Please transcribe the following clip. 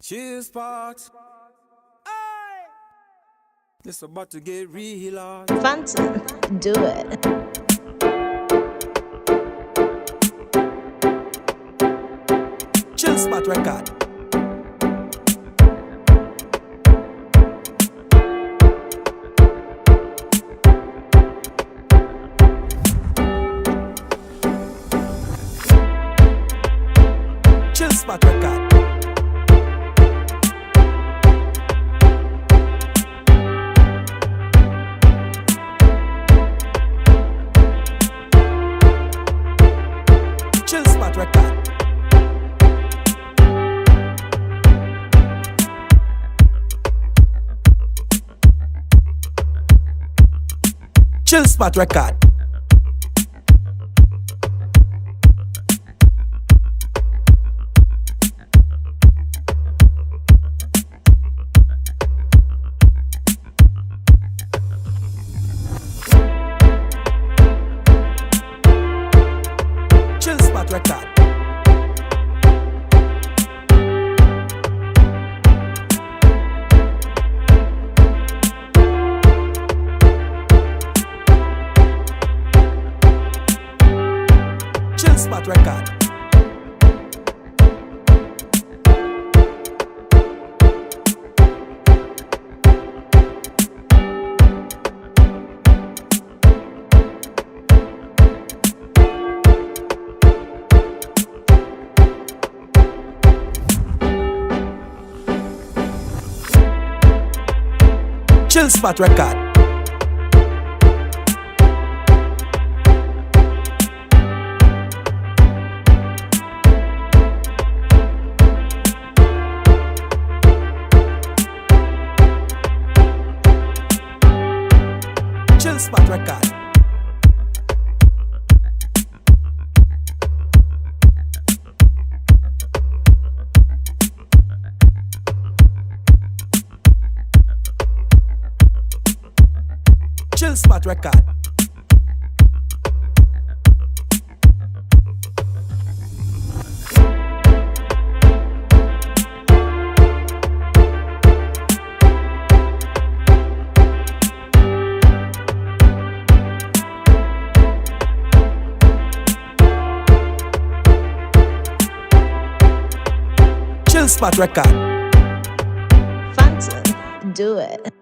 Cheers, pot. It's about to get real hard. Phantom, do it. Chill Spot Record. Chill Spot Record. Chill Spot Record. Chill Spot Record. Chill Spot Record. Chill Spot Record. Chill Spot Record. Chill Spot Record. Chill Spot Record. Chill Spot Record. Phantom, do it.